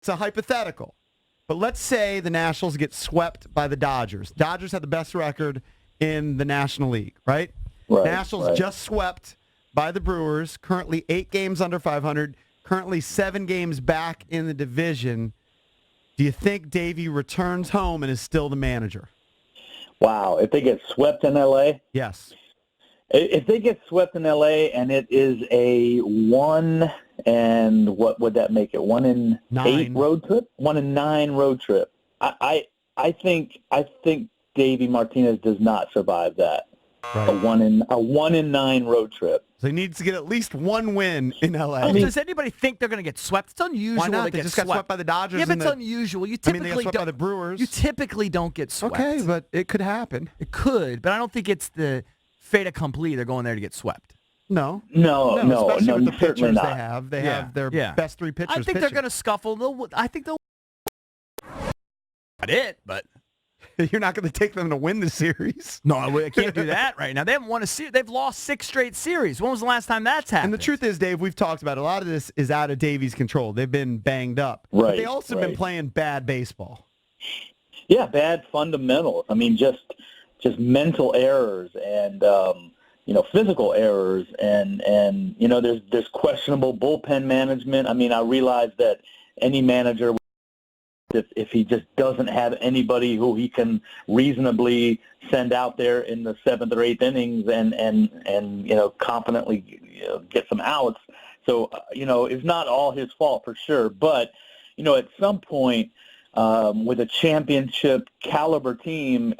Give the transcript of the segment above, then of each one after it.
It's a hypothetical. But let's say the Nationals get swept by the Dodgers. Dodgers have the best record in the National League, right? Nationals just swept by the Brewers, currently 8 games under 500, currently 7 games back in the division. Do you think Davey returns home and is still the manager? Wow, if they get swept in L.A.? Yes. If they get swept in L.A. and it is a 1 and what would that make it? 1 in 8 road trip? 1 in 9 road trip. I think Davey Martinez does not survive that. Right. A 1 in 9 road trip. So he needs to get at least 1 win in L.A. Well, does anybody think they're going to get swept? It's unusual. Why not? To They get just swept. got swept by the Dodgers. Yeah, but it's unusual. You typically they got swept by the Brewers. You typically don't get swept. Okay, but it could happen. It could, but I don't think it's the fait accompli. They're going there to get swept. No. Especially with the pitchers not. they have their best 3 pitchers. I think they're going to scuffle. I think they'll. Not it, but. You're not going to take them to win the series. No, I can't do that right now. They haven't won a series. They've lost 6 straight series. When was the last time that's happened? And the truth is, Dave, we've talked about it. A lot of this is out of Davey's control. They've been banged up. Right. But they also been playing bad baseball. Yeah, bad fundamentals. I mean, just mental errors and physical errors and there's questionable bullpen management. I mean, I realize that any manager, if he just doesn't have anybody who he can reasonably send out there in the 7th or 8th innings and confidently get some outs. So it's not all his fault for sure. But at some point with a championship caliber team,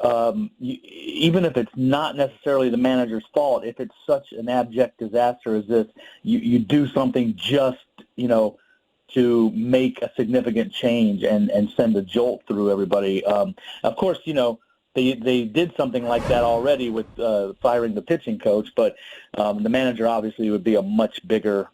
even if it's not necessarily the manager's fault, if it's such an abject disaster as this, you do something just to make a significant change and send a jolt through everybody. Of course, they did something like that already with firing the pitching coach, but the manager obviously would be a much bigger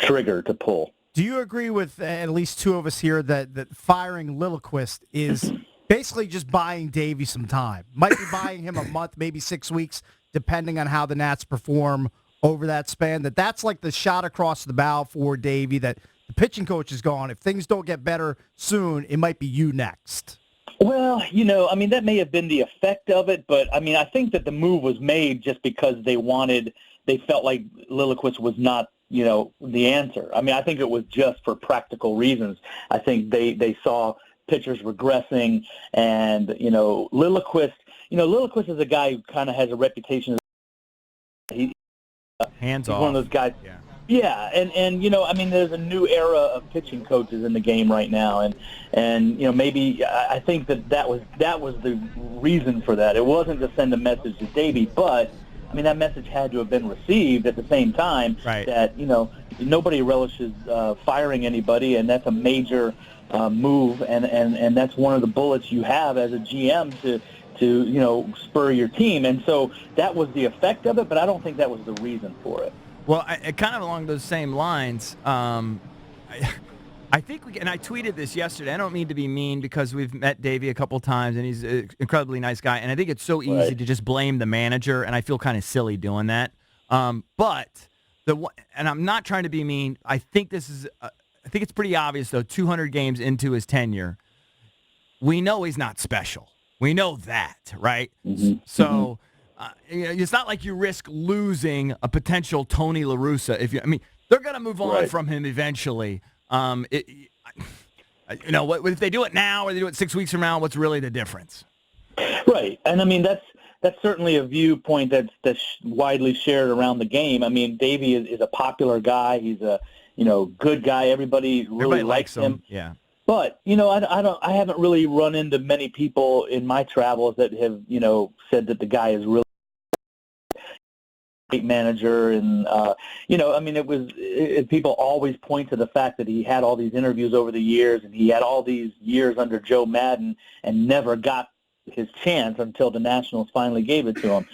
trigger to pull. Do you agree with at least 2 of us here that firing Lilliquist is basically just buying Davey some time? Might be buying him a month, maybe 6 weeks, depending on how the Nats perform over that span, that's like the shot across the bow for Davey, that the pitching coach is gone. If things don't get better soon, it might be you next. Well, that may have been the effect of it, but, I think that the move was made just because they felt like Lilliquist was not, the answer. I think it was just for practical reasons. I think they saw pitchers regressing, and, Lilliquist is a guy who kind of has a reputation. Hands off. He's one of those guys. Yeah, and there's a new era of pitching coaches in the game right now, and maybe I think that was the reason for that. It wasn't to send a message to Davey, but that message had to have been received at the same time. Right. That nobody relishes firing anybody, and that's a major move, and that's one of the bullets you have as a GM to spur your team. And so that was the effect of it, but I don't think that was the reason for it. Well, I kind of along those same lines, I think and I tweeted this yesterday. I don't mean to be mean because we've met Davey a couple times, and he's an incredibly nice guy, and I think it's so easy to just blame the manager, and I feel kind of silly doing that. But and I'm not trying to be mean. I think it's pretty obvious, though, 200 games into his tenure, we know he's not special. We know that, right? Mm-hmm. So it's not like you risk losing a potential Tony La Russa. They're going to move on from him eventually. If they do it now or they do it 6 weeks from now, what's really the difference? Right, and that's certainly a viewpoint that's widely shared around the game. Davey is a popular guy. He's a good guy. Everybody likes him. Yeah. But I haven't really run into many people in my travels that have said that the guy is really a great manager, and people always point to the fact that he had all these interviews over the years, and he had all these years under Joe Madden and never got his chance until the Nationals finally gave it to him.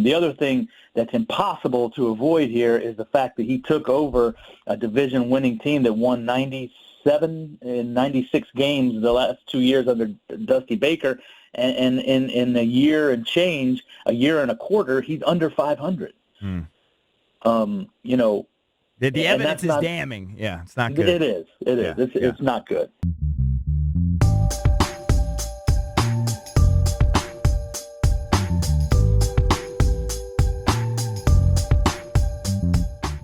The other thing that's impossible to avoid here is the fact that he took over a division-winning team that won 97 in 96 games the last 2 years under Dusty Baker, and in a year and a quarter, he's under 500. The evidence is damning. Yeah, it's not good. It is. It is. It's not good.